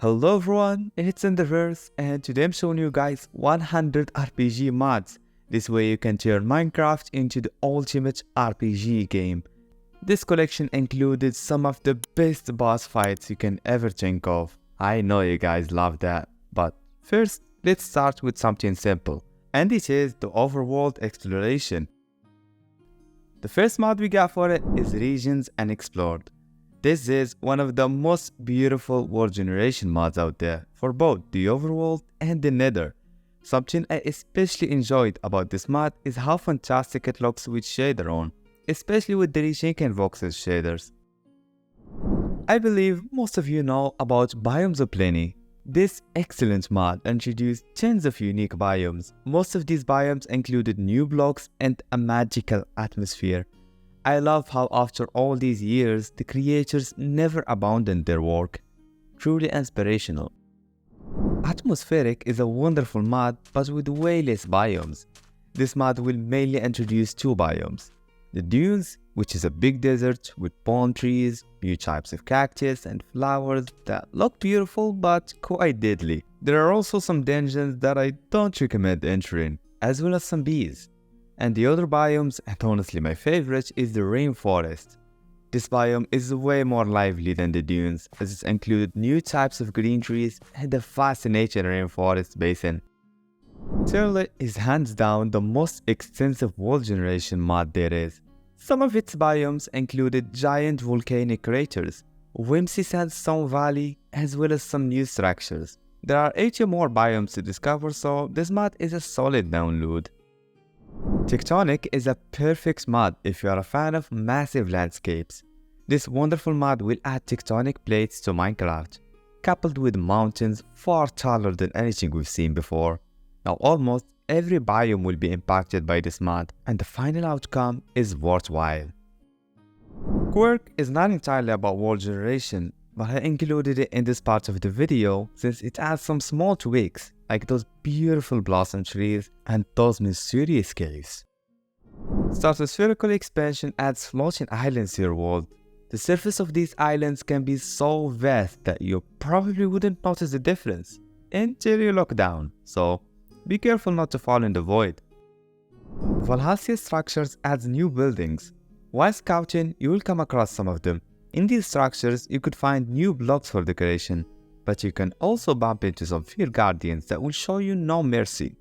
Hello everyone, it's Enderverse, and today I'm showing you guys 100 RPG mods. This way you can turn Minecraft into the ultimate RPG game. This collection included some of the best boss fights you can ever think of. I know you guys love that, but first let's start with something simple, and it is the overworld exploration. The first mod we got for it is Regions Unexplored. This is one of the most beautiful world generation mods out there for both the overworld and the nether. Something I especially enjoyed about this mod is how fantastic it looks with shader on, especially with the Reshaken Voxels shaders. I believe most of you know about Biomes O Plenty. This excellent mod introduced tons of unique biomes. Most of these biomes included new blocks and a magical atmosphere. I love how after all these years, the creators never abandoned their work. Truly inspirational. Atmospheric is a wonderful mod, but with way less biomes. This mod will mainly introduce two biomes. The dunes, which is a big desert with palm trees, new types of cactus and flowers that look beautiful but quite deadly. There are also some dungeons that I don't recommend entering, as well as some bees. And the other biomes, and honestly my favorite, is the rainforest. This biome is way more lively than the dunes, as it included new types of green trees and a fascinating rainforest basin. Terralith is hands down the most extensive world generation mod there is. Some of its biomes included giant volcanic craters, whimsy sandstone valley, as well as some new structures. There are 80 more biomes to discover, so this mod is a solid download. Tectonic is a perfect mod if you are a fan of massive landscapes. This wonderful mod will add tectonic plates to Minecraft, coupled with mountains far taller than anything we've seen before. Now almost every biome will be impacted by this mod, and the final outcome is worthwhile. Quark is not entirely about world generation, but I included it in this part of the video since it adds some small tweaks, like those beautiful blossom trees and those mysterious caves. Stratospherical Expansion adds floating islands to your world. The surface of these islands can be so vast that you probably wouldn't notice the difference until you look down, so be careful not to fall in the void. Valhelsia Structures adds new buildings. While scouting, you will come across some of them. In these structures, you could find new blocks for decoration, but you can also bump into some field guardians that will show you no mercy.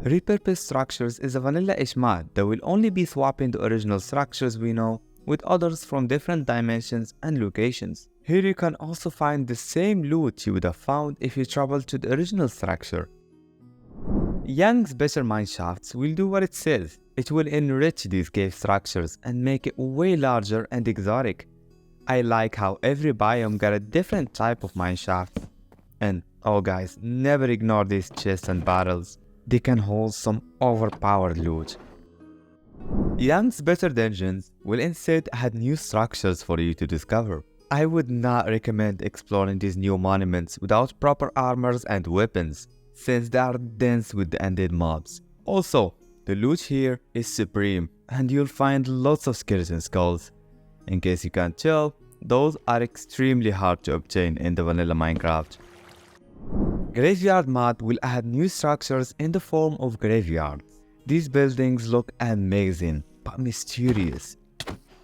Repurposed Structures is a vanilla-ish mod that will only be swapping the original structures we know with others from different dimensions and locations. Here you can also find the same loot you would have found if you traveled to the original structure. Young's Better Mineshafts will do what it says. It will enrich these cave structures and make it way larger and exotic. I like how every biome got a different type of mineshaft. And oh guys, never ignore these chests and barrels. They can hold some overpowered loot. Young's Better Dungeons will instead add new structures for you to discover. I would not recommend exploring these new monuments without proper armors and weapons, since they are dense with the undead mobs. Also, the loot here is supreme, and you'll find lots of skeleton skulls. In case you can't tell, those are extremely hard to obtain in the vanilla Minecraft. Graveyard mod will add new structures in the form of graveyards. These buildings look amazing, but mysterious.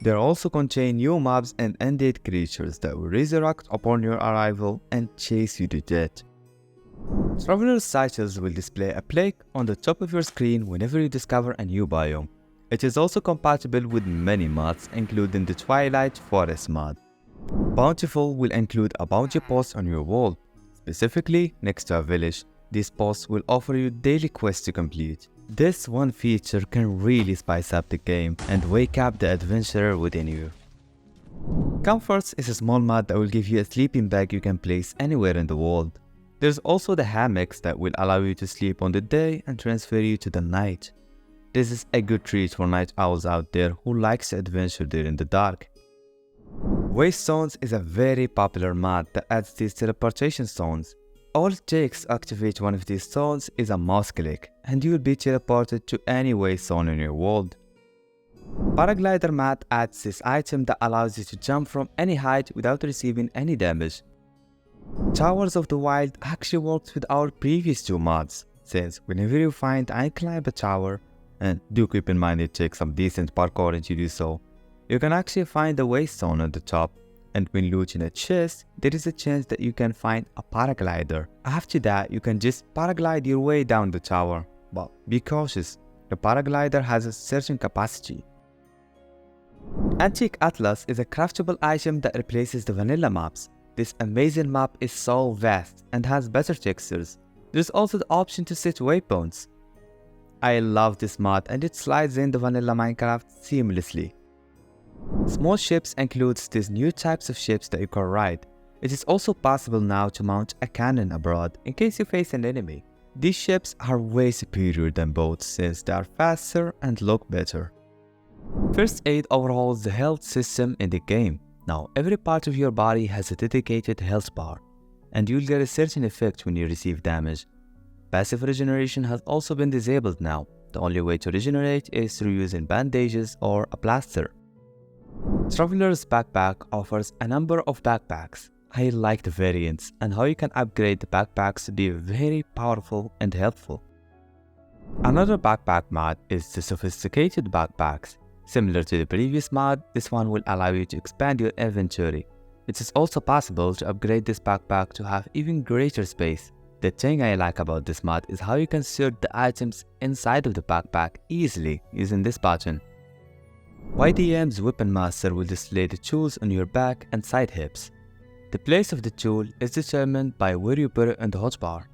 They also contain new mobs and undead creatures that will resurrect upon your arrival and chase you to death. Traveler's titles will display a plaque on the top of your screen whenever you discover a new biome. It is also compatible with many mods, including the Twilight Forest mod. Bountiful will include a bounty post on your wall, specifically next to a village. These posts will offer you daily quests to complete. This one feature can really spice up the game and wake up the adventurer within you. Comforts is a small mod that will give you a sleeping bag you can place anywhere in the world. There's also the hammocks that will allow you to sleep on the day and transfer you to the night. This is a good treat for night owls out there who likes to adventure there in the dark. Waystones is a very popular mod that adds these teleportation stones. All it takes to activate one of these stones is a mouse click, and you will be teleported to any waystone in your world. Paraglider mat adds this item that allows you to jump from any height without receiving any damage. Towers of the Wild actually works with our previous two mods, since whenever you find and climb a tower, and do keep in mind it takes some decent parkour to do so, you can actually find a Waystone on the top, and when looting a chest, there is a chance that you can find a Paraglider. After that, you can just paraglide your way down the tower, but be cautious, the Paraglider has a certain capacity. Antique Atlas is a craftable item that replaces the vanilla maps. This amazing map is so vast and has better textures. There's also the option to set waypoints. I love this mod and it slides in the vanilla Minecraft seamlessly. Small ships includes these new types of ships that you can ride. It is also possible now to mount a cannon abroad in case you face an enemy. These ships are way superior than boats since they are faster and look better. First Aid overhauls the health system in the game. Now every part of your body has a dedicated health bar, and you'll get a certain effect when you receive damage. Passive regeneration has also been disabled now. The only way to regenerate is through using bandages or a plaster. Traveler's backpack offers a number of backpacks. I like the variants and how you can upgrade the backpacks to be very powerful and helpful. Another backpack mod is the Sophisticated Backpacks. Similar to the previous mod, this one will allow you to expand your inventory. It is also possible to upgrade this backpack to have even greater space. The thing I like about this mod is how you can sort the items inside of the backpack easily using this button. YDM's Weapon Master will display the tools on your back and side hips. The place of the tool is determined by where you put it in the hotbar.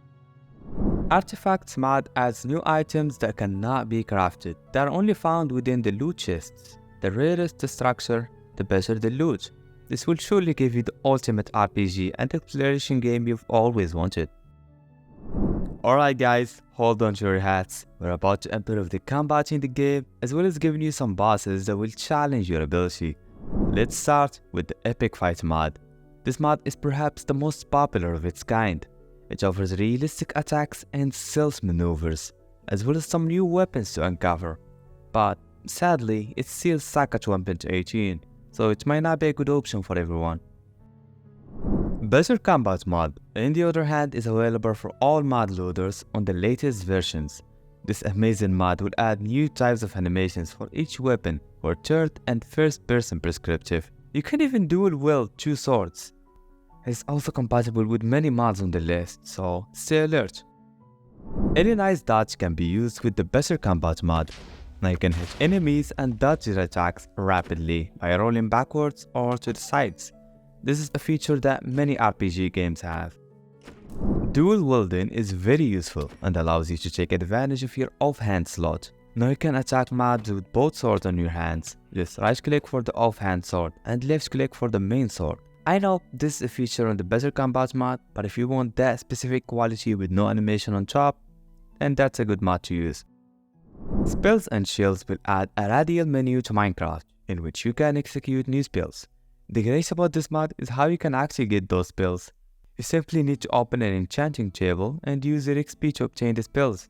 Artifacts mod adds new items that cannot be crafted, that are only found within the loot chests. The rarest the structure, the better the loot. This will surely give you the ultimate RPG and exploration game you've always wanted. Alright guys, hold on to your hats. We're about to improve the combat in the game, as well as giving you some bosses that will challenge your ability. Let's start with the Epic Fight mod. This mod is perhaps the most popular of its kind. It offers realistic attacks and stealth maneuvers, as well as some new weapons to uncover. But sadly, it's still stuck at 1.18, so it might not be a good option for everyone. Better Combat mod, on the other hand, is available for all mod loaders on the latest versions. This amazing mod will add new types of animations for each weapon for third and first person prescriptive. You can even dual wield two swords. It's also compatible with many mods on the list, so stay alert. Elenai's dodge can be used with the Better Combat mod. Now you can hit enemies and dodge their attacks rapidly by rolling backwards or to the sides. This is a feature that many RPG games have. Dual wielding is very useful and allows you to take advantage of your offhand slot. Now you can attack mobs with both swords on your hands. Just right click for the offhand sword and left click for the main sword. I know this is a feature on the Better Combat mod, but if you want that specific quality with no animation on top, then that's a good mod to use. Spells and shields will add a radial menu to Minecraft, in which you can execute new spells. The grace about this mod is how you can actually get those spells. You simply need to open an enchanting table and use your XP to obtain the spells.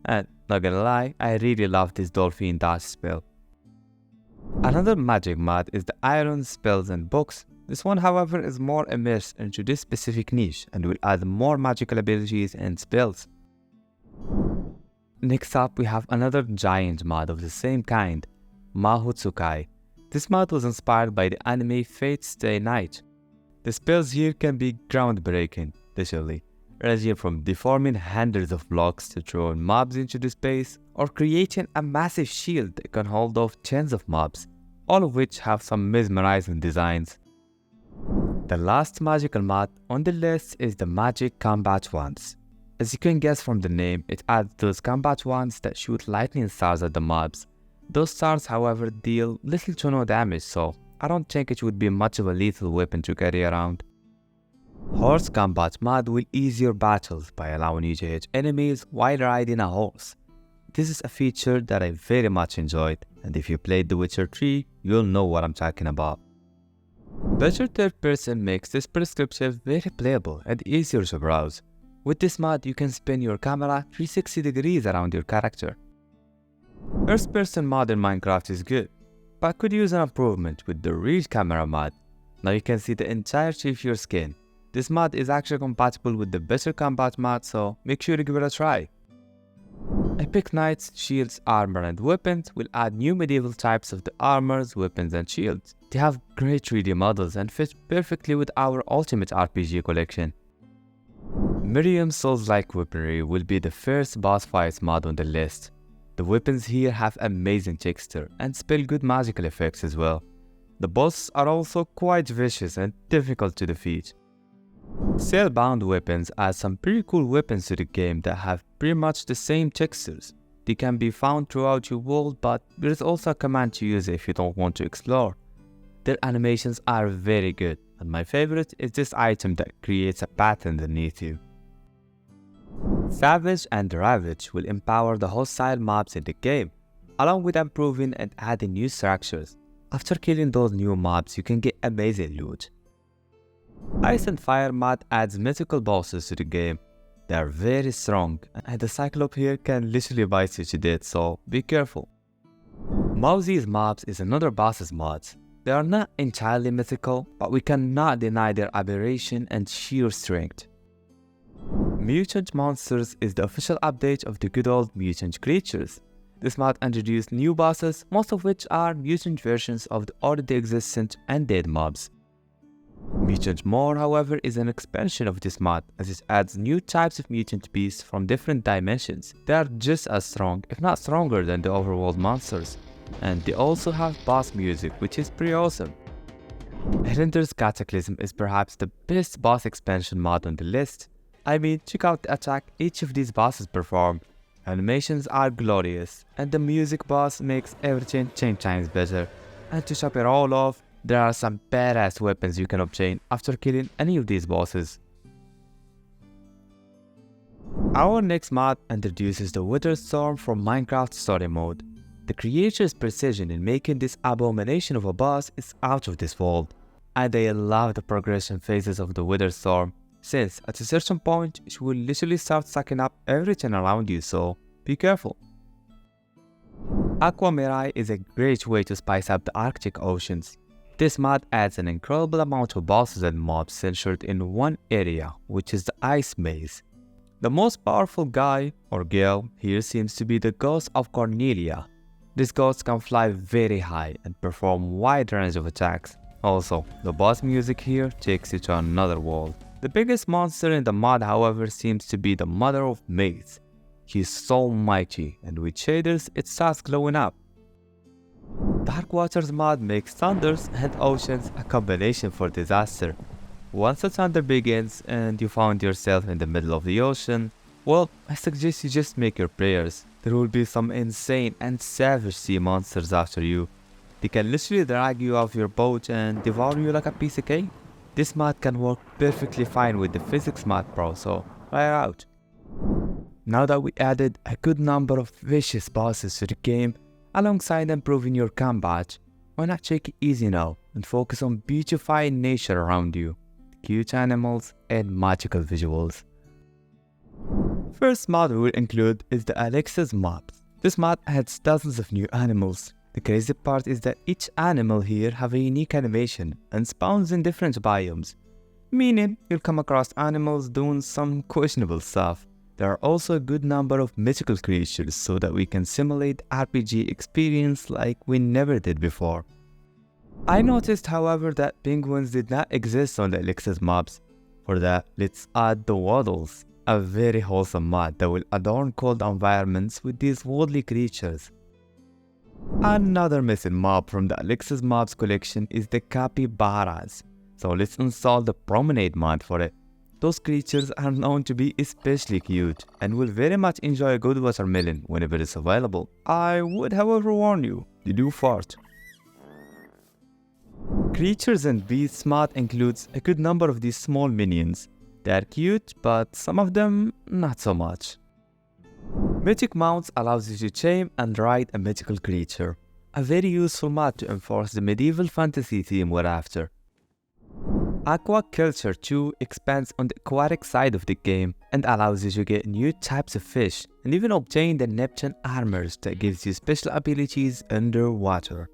And not gonna lie, I really love this Dolphin Dash spell. Another magic mod is the Iron Spells and Books. This one, however, is more immersed into this specific niche and will add more magical abilities and spells. Next up, we have another giant mod of the same kind, Mahou Tsukai. This mod was inspired by the anime Fate's Stay Night. The spells here can be groundbreaking, literally, ranging from deforming hundreds of blocks to throwing mobs into the space, or creating a massive shield that can hold off tens of mobs, all of which have some mesmerizing designs. The last magical mod on the list is the Magic Combat Wands. As you can guess from the name, it adds those combat wands that shoot lightning stars at the mobs. Those stars, however, deal little to no damage, so I don't think it would be much of a lethal weapon to carry around. Horse Combat mod will ease your battles by allowing you to hit enemies while riding a horse. This is a feature that I very much enjoyed, and if you played The Witcher 3, you'll know what I'm talking about. Better third person makes this prescriptive very playable and easier to browse. With this mod, you can spin your camera 360 degrees around your character. First person mod in Minecraft is good, but could use an improvement with the Real Camera mod. Now you can see the entirety of your skin. This mod is actually compatible with the Better Combat mod, so make sure to give it a try. Epic Knights, Shields, Armor and Weapons will add new medieval types of the armors, weapons and shields. They have great 3D models and fit perfectly with our Ultimate RPG collection. Marium's Soulslike weaponry will be the first boss fights mod on the list. The weapons here have amazing texture and spell good magical effects as well. The bosses are also quite vicious and difficult to defeat. SpellBound Weapons add some pretty cool weapons to the game that have pretty much the same textures. They can be found throughout your world, but there is also a command to use if you don't want to explore. Their animations are very good, and my favorite is this item that creates a path underneath you. Ravage and Ravage will empower the hostile mobs in the game, along with improving and adding new structures. After killing those new mobs, you can get amazing loot. Ice and Fire mod adds mythical bosses to the game. They are very strong, and the Cyclops here can literally bite you to death, so be careful. Mowzie's mobs is another boss's mod. They are not entirely mythical, but we cannot deny their aberration and sheer strength. Mutant Monsters is the official update of the good old mutant creatures. This mod introduced new bosses, most of which are mutant versions of the already existent and dead mobs. Mutant More, however, is an expansion of this mod, as it adds new types of mutant beasts from different dimensions. They are just as strong, if not stronger, than the overworld monsters. And they also have boss music, which is pretty awesome. Elenai's Catacyslm is perhaps the best boss expansion mod on the list. I mean, check out the attack each of these bosses perform. Animations are glorious, and the music boss makes everything 10 times better. And to top it all off, there are some badass weapons you can obtain after killing any of these bosses. Our next mod introduces the WitherStorm from Minecraft Story Mode. The creator's precision in making this abomination of a boss is out of this world, and I love the progression phases of the WitherStorm, since at a certain point she will literally start sucking up everything around you, so be careful. Aquamirae is a great way to spice up the Arctic oceans. This mod adds an incredible amount of bosses and mobs centered in one area, which is the Ice Maze. The most powerful guy or girl here seems to be the Ghost of Cornelia. This ghost can fly very high and perform wide range of attacks. Also, the boss music here takes you to another world. The biggest monster in the mod, however, seems to be the Mother of Maze. She's so mighty, and with shaders it starts glowing up. Dark Waters mod makes thunders and oceans a combination for disaster. Once the thunder begins and you find yourself in the middle of the ocean, well, I suggest you just make your prayers. There will be some insane and savage sea monsters after you. They can literally drag you off your boat and devour you like a piece of cake. This mod can work perfectly fine with the Physics mod Pro, so try it out. Now that we added a good number of vicious bosses to the game, alongside improving your combat, why not take it easy now and focus on beautifying nature around you, cute animals and magical visuals. First mod we will include is the Alexa's mobs. This mod adds dozens of new animals. The crazy part is that each animal here have a unique animation and spawns in different biomes, meaning you'll come across animals doing some questionable stuff. There are also a good number of mythical creatures so that we can simulate RPG experience like we never did before. I noticed, however, that penguins did not exist on the Alexa's mobs. For that, let's add the waddles, a very wholesome mod that will adorn cold environments with these woodly creatures. Another missing mob from the Alexa's mobs collection is the capybaras, so let's install the Promenade mod for it. Those creatures are known to be especially cute and will very much enjoy a good watermelon whenever it's available. I would however warn you, they do fart. Creatures and Beasts mod includes a good number of these small minions. They are cute, but some of them not so much. Mythic Mounts allows you to tame and ride a mythical creature, a very useful mod to enforce the medieval fantasy theme we're after. Aquaculture 2 expands on the aquatic side of the game and allows you to get new types of fish and even obtain the Neptune armors that gives you special abilities underwater.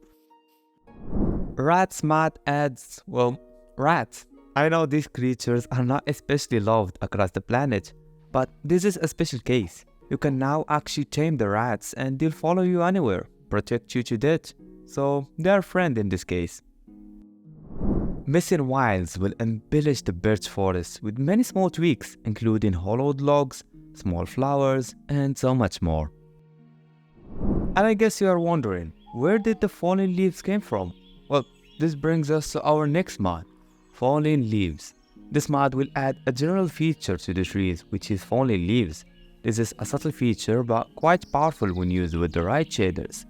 Rats mod adds, well, rats. I know these creatures are not especially loved across the planet, but this is a special case. You can now actually tame the rats and they'll follow you anywhere, protect you to death, so they are friend in this case. Missing Wilds will embellish the birch forest with many small tweaks, including hollowed logs, small flowers, and so much more. And I guess you are wondering, where did the fallen leaves came from? Well, this brings us to our next mod, Fallen Leaves. This mod will add a general feature to the trees, which is fallen leaves. This is a subtle feature but quite powerful when used with the right shaders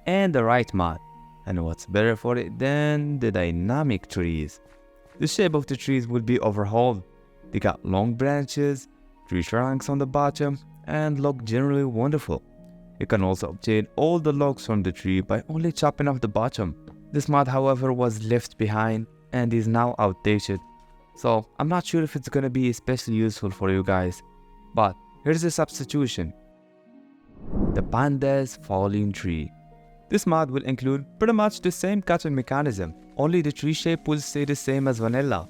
and the right mod. And what's better for it than the dynamic trees? The shape of the trees will be overhauled. They got long branches, tree trunks on the bottom, and look generally wonderful. You can also obtain all the logs from the tree by only chopping off the bottom. This mod, however, was left behind and is now outdated. So I'm not sure if it's gonna be especially useful for you guys. But here's a substitution. The Panda's Falling Tree. This mod will include pretty much the same cutting mechanism, only the tree shape will stay the same as vanilla.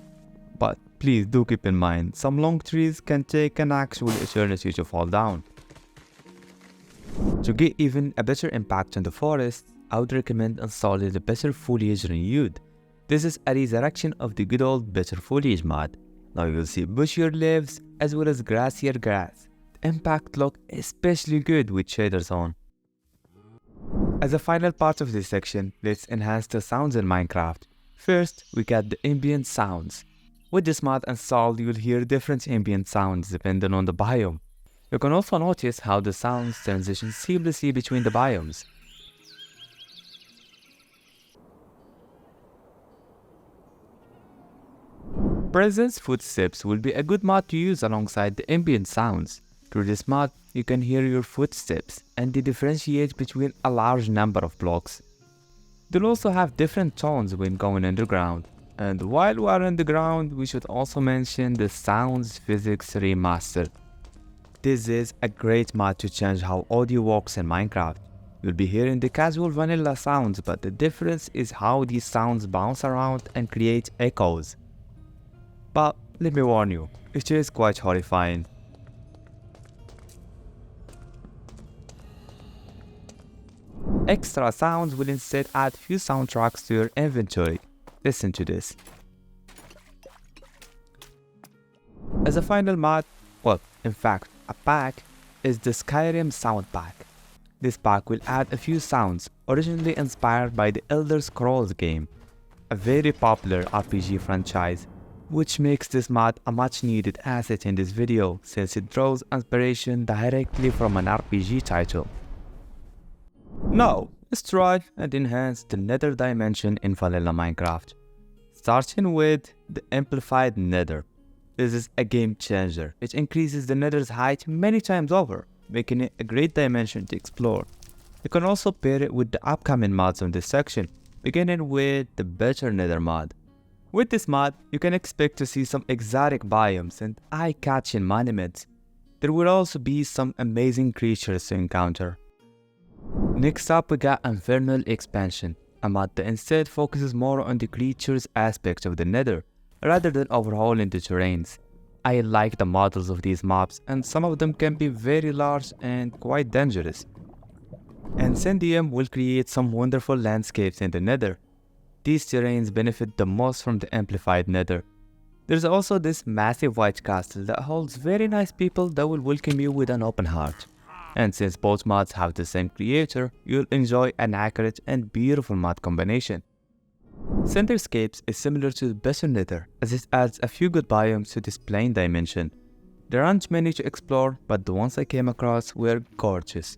But please do keep in mind, some long trees can take an actual eternity to fall down. To get even a better impact on the forest, I would recommend installing the Better Foliage Renewed. This is a resurrection of the good old Better Foliage mod. Now you'll see bushier leaves as well as grassier grass. The impact look especially good with shaders on. As a final part of this section, let's enhance the sounds in Minecraft. First, we got the Ambient Sounds. With this mod installed, you'll hear different ambient sounds depending on the biome. You can also notice how the sounds transition seamlessly between the biomes. Presence Footsteps will be a good mod to use alongside the ambient sounds. Through this mod, you can hear your footsteps and they differentiate between a large number of blocks. They'll also have different tones when going underground. And while we are underground, we should also mention the Sounds Physics Remaster. This is a great mod to change how audio works in Minecraft. You'll be hearing the casual vanilla sounds, but the difference is how these sounds bounce around and create echoes. But let me warn you, it is quite horrifying. Extra sounds will instead add few soundtracks to your inventory. Listen to this. As a final mod, well, in fact, a pack, is the Skyrim Sound Pack. This pack will add a few sounds originally inspired by the Elder Scrolls game, a very popular RPG franchise, which makes this mod a much needed asset in this video since it draws inspiration directly from an RPG title. Now, let's try and enhance the nether dimension in vanilla Minecraft. Starting with the Amplified Nether. This is a game changer. It increases the nether's height many times over, making it a great dimension to explore. You can also pair it with the upcoming mods on this section, beginning with the Better Nether mod. With this mod, you can expect to see some exotic biomes and eye-catching monuments. There will also be some amazing creatures to encounter. Next up, we got Infernal Expansion, a mod that instead focuses more on the creatures aspect of the nether, rather than overhauling the terrains. I like the models of these mobs, and some of them can be very large and quite dangerous. Incendium will create some wonderful landscapes in the nether. These terrains benefit the most from the amplified nether. There's also this massive white castle that holds very nice people that will welcome you with an open heart. And since both mods have the same creator, you'll enjoy an accurate and beautiful mod combination. Centerscapes is similar to the Better Nether, as it adds a few good biomes to this plain dimension. There aren't many to explore, but the ones I came across were gorgeous.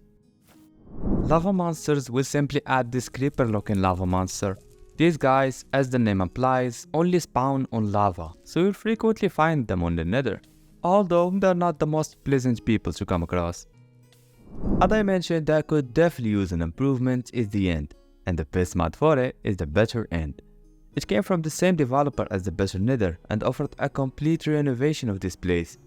Lava monsters will simply add this creeper looking lava monster. These guys, as the name implies, only spawn on lava, so you'll frequently find them on the nether, although they're not the most pleasant people to come across. A dimension that could definitely use an improvement is the End, and the best mod for it is the Better End. It came from the same developer as the Better Nether and offered a complete renovation of this place.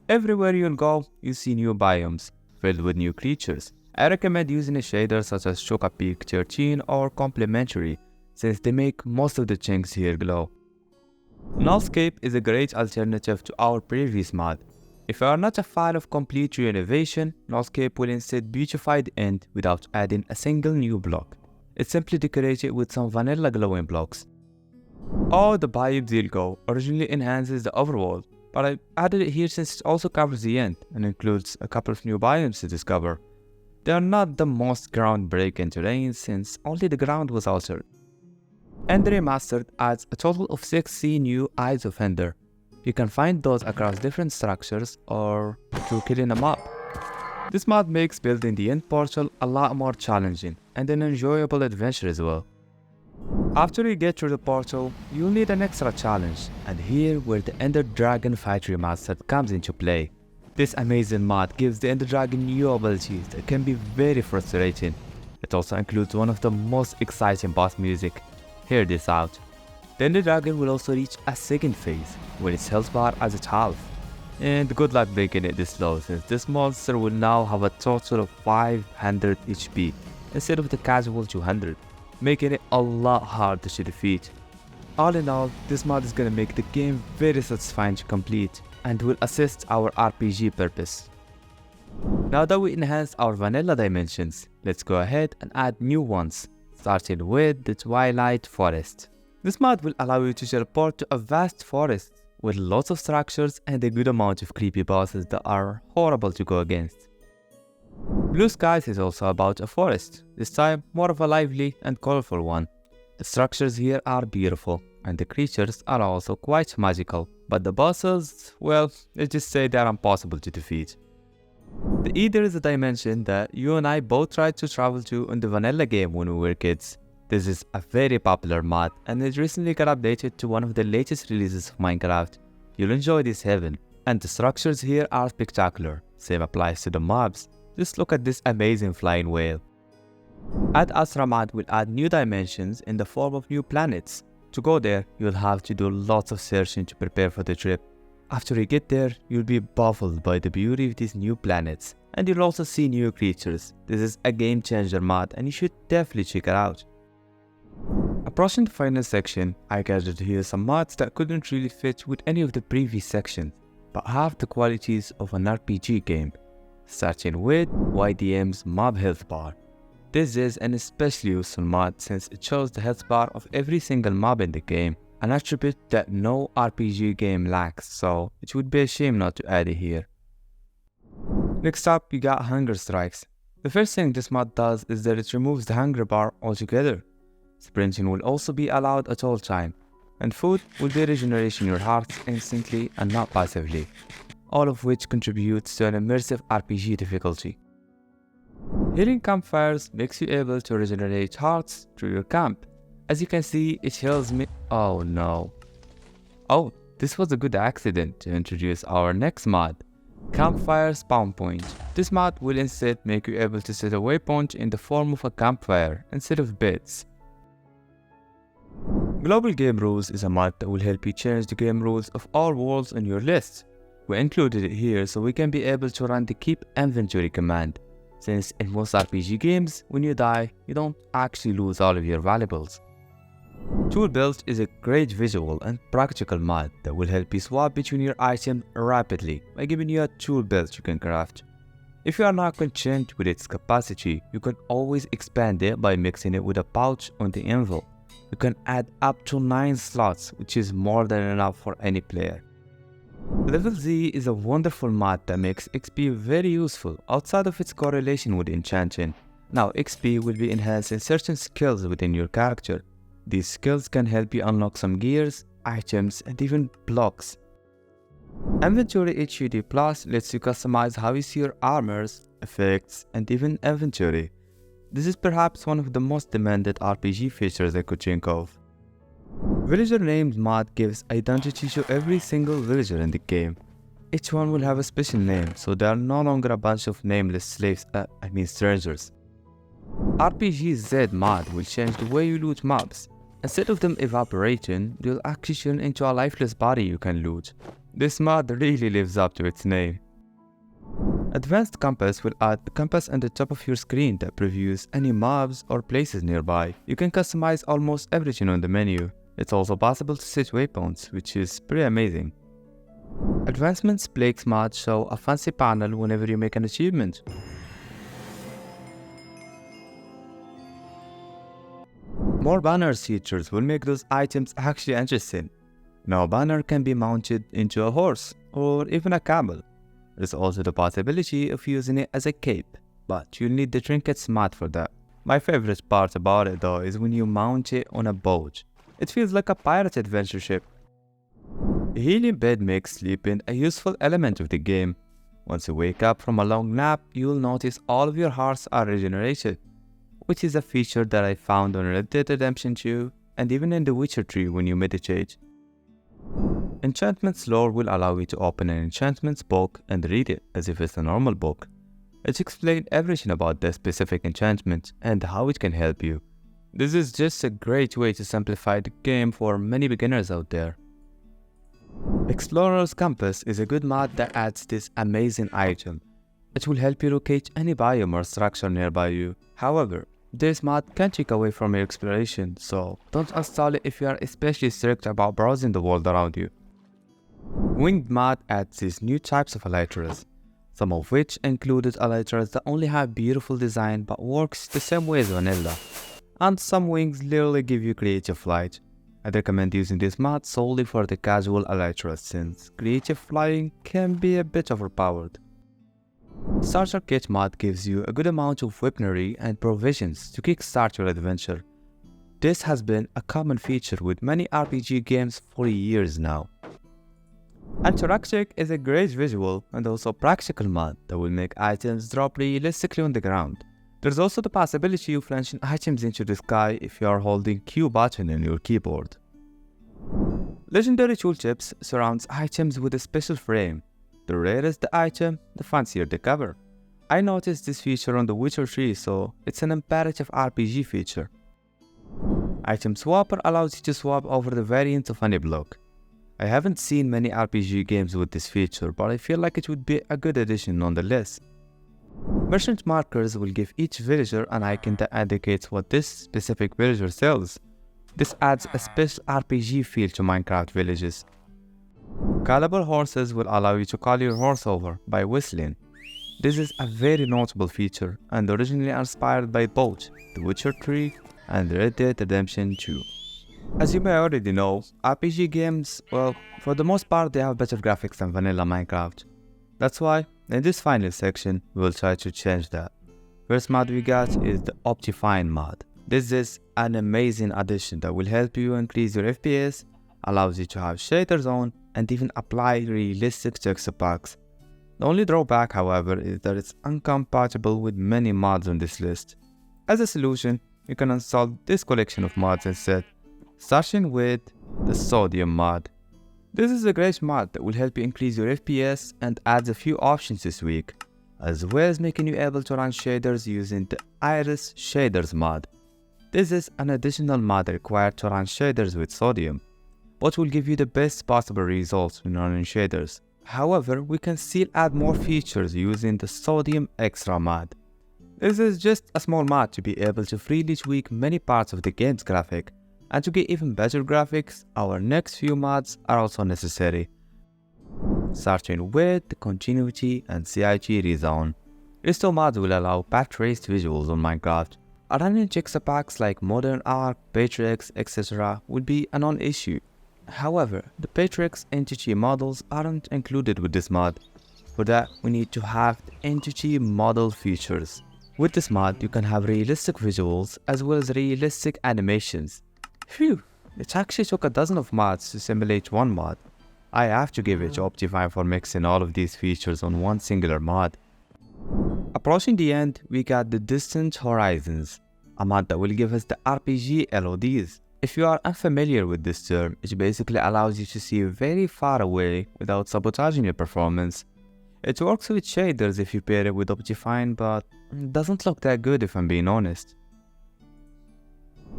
Everywhere you'll go, you see new biomes, filled with new creatures. I recommend using a shader such as Choka Peak 13 or Complementary, since they make most of the chinks here glow. Nullscape is a great alternative to our previous mod. If you are not a fan of complete renovation, Nullscape will instead beautify the end without adding a single new block. It's simply decorated with some vanilla glowing blocks. The Biomes You'll Go originally enhances the overworld, but I added it here since it also covers the end and includes a couple of new biomes to discover. They are not the most groundbreaking terrain since only the ground was altered. Ender Remastered adds a total of 60 new Eyes of Ender. You can find those across different structures or through killing a mob. This mod makes building the end portal a lot more challenging and an enjoyable adventure as well. After you get through the portal, you'll need an extra challenge, and here where the Ender Dragon Fight Remastered comes into play. This amazing mod gives the Ender Dragon new abilities that can be very frustrating. It also includes one of the most exciting boss music. Hear this out. The Ender Dragon will also reach a second phase, when its health bar is at half. And good luck breaking it this low, since this monster will now have a total of 500 HP, instead of the casual 200, making it a lot harder to defeat. All in all, this mod is gonna make the game very satisfying to complete, and will assist our RPG purpose. Now that we enhanced our vanilla dimensions, let's go ahead and add new ones, starting with the Twilight Forest. This mod will allow you to teleport to a vast forest with lots of structures and a good amount of creepy bosses that are horrible to go against. Blue Skies is also about a forest, this time more of a lively and colorful one. The structures here are beautiful, and the creatures are also quite magical, but the bosses, well, let's just say they are impossible to defeat. The Ether is a dimension that you and I both tried to travel to in the vanilla game when we were kids. This is a very popular mod and it recently got updated to one of the latest releases of Minecraft. You'll enjoy this heaven, and the structures here are spectacular. Same applies to the mobs. Just look at this amazing flying whale. Ad Astra mod will add new dimensions in the form of new planets. To go there, you'll have to do lots of searching to prepare for the trip. After you get there, you'll be baffled by the beauty of these new planets, and you'll also see new creatures. This is a game changer mod and you should definitely check it out. Approaching the final section, I gathered here some mods that couldn't really fit with any of the previous sections, but have the qualities of an RPG game. Starting with YDM's Mob Health Bar. This is an especially useful mod since it shows the health bar of every single mob in the game, an attribute that no RPG game lacks, so it would be a shame not to add it here. Next up, we got Hunger Strikes. The first thing this mod does is that it removes the hunger bar altogether. Sprinting will also be allowed at all time, and food will be regeneration your hearts instantly and not passively, all of which contributes to an immersive RPG difficulty. Healing Campfires makes you able to regenerate hearts through your camp. As you can see, it heals me. Oh no. Oh, this was a good accident to introduce our next mod, Campfire Spawn Point. This mod will instead make you able to set a waypoint in the form of a campfire instead of bits. Global Game Rules is a mod that will help you change the game rules of all worlds on your list. We included it here so we can be able to run the keep inventory command, since in most RPG games, when you die, you don't actually lose all of your valuables. Tool Build is a great visual and practical mod that will help you swap between your items rapidly by giving you a tool belt you can craft. If you are not content with its capacity, you can always expand it by mixing it with a pouch on the anvil. You can add up to 9 slots, which is more than enough for any player. Level Z is a wonderful mod that makes XP very useful outside of its correlation with enchanting. Now XP will be enhancing certain skills within your character. These skills can help you unlock some gears, items, and even blocks. Inventory HUD Plus lets you customize how you see your armors, effects, and even inventory. This is perhaps one of the most demanded RPG features I could think of. Villager Named mod gives identity to every single villager in the game. Each one will have a special name, so they are no longer a bunch of nameless slaves, strangers. RPG Z mod will change the way you loot mobs. Instead of them evaporating, they'll actually turn into a lifeless body you can loot. This mod really lives up to its name. Advanced Compass will add a compass on the top of your screen that previews any mobs or places nearby. You can customize almost everything on the menu. It's also possible to set waypoints, which is pretty amazing. Advancements Plagues mod show a fancy panel whenever you make an achievement. More banners features will make those items actually interesting. Now a banner can be mounted into a horse or even a camel. There's also the possibility of using it as a cape, but you'll need the trinkets mod for that. My favorite part about it though is when you mount it on a boat. It feels like a pirate adventure ship. A healing bed makes sleeping a useful element of the game. Once you wake up from a long nap, you'll notice all of your hearts are regenerated, which is a feature that I found on Red Dead Redemption 2 and even in The Witcher 3 when you meditate. Enchantments lore will allow you to open an enchantments book and read it as if it's a normal book. It explains everything about the specific enchantment and how it can help you. This is just a great way to simplify the game for many beginners out there. Explorer's Compass is a good mod that adds this amazing item. It will help you locate any biome or structure nearby you. However, this mod can take away from your exploration, so don't install it if you are especially strict about browsing the world around you. Winged mod adds these new types of elytras, some of which included elytras that only have beautiful design but works the same way as vanilla, and some wings literally give you creative flight. I'd recommend using this mod solely for the casual elytras since creative flying can be a bit overpowered. Starter Kit mod gives you a good amount of weaponry and provisions to kickstart your adventure. This has been a common feature with many RPG games for years now. Antarctic is a great visual and also practical mod that will make items drop realistically on the ground. There's also the possibility of launching items into the sky if you are holding Q button on your keyboard. Legendary tooltips surrounds items with a special frame. The rarer the item, the fancier the cover. I noticed this feature on The Witcher 3, so it's an imperative RPG feature. Item Swapper allows you to swap over the variants of any block. I haven't seen many RPG games with this feature, but I feel like it would be a good addition nonetheless. Merchant markers will give each villager an icon that indicates what this specific villager sells. This adds a special RPG feel to Minecraft villages. Callable horses will allow you to call your horse over by whistling. This is a very notable feature and originally inspired by both The Witcher 3 and Red Dead Redemption 2. As you may already know, RPG games, well, for the most part they have better graphics than vanilla Minecraft. That's why, in this final section, we'll try to change that. First mod we got is the Optifine mod. This is an amazing addition that will help you increase your FPS, allows you to have shaders on, and even apply realistic texture packs. The only drawback, however, is that it's incompatible with many mods on this list. As a solution, you can install this collection of mods instead, starting with the Sodium mod. This is a great mod that will help you increase your FPS and adds a few options this week, as well as making you able to run shaders using the Iris Shaders mod. This is an additional mod required to run shaders with Sodium, but will give you the best possible results when running shaders. However, we can still add more features using the Sodium Extra mod. This is just a small mod to be able to freely tweak many parts of the game's graphic, and to get even better graphics, our next few mods are also necessary. Starting with the Continuity and CIG Rezone. Restore mods will allow path-traced visuals on Minecraft. Running texture packs like Modern Arc, Patrix, etc. would be a non-issue. However, the Patrix entity models aren't included with this mod. For that, we need to have the entity model features. With this mod, you can have realistic visuals as well as realistic animations. Phew, it actually took a dozen of mods to simulate one mod. I have to give it to Optifine for mixing all of these features on one singular mod. Approaching the end, we got the Distant Horizons, a mod that will give us the RPG LODs. If you are unfamiliar with this term, it basically allows you to see very far away without sabotaging your performance. It works with shaders if you pair it with Optifine, but it doesn't look that good if I'm being honest.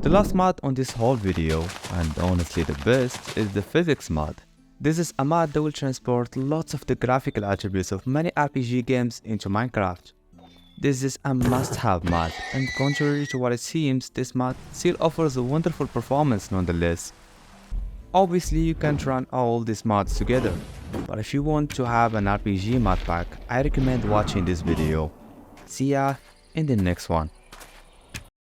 The last mod on this whole video, and honestly the best, is the Physics mod. This is a mod that will transport lots of the graphical attributes of many RPG games into Minecraft. This is a must-have mod, and contrary to what it seems, this mod still offers a wonderful performance nonetheless. Obviously, you can't run all these mods together, but if you want to have an RPG mod pack, I recommend watching this video. See ya in the next one.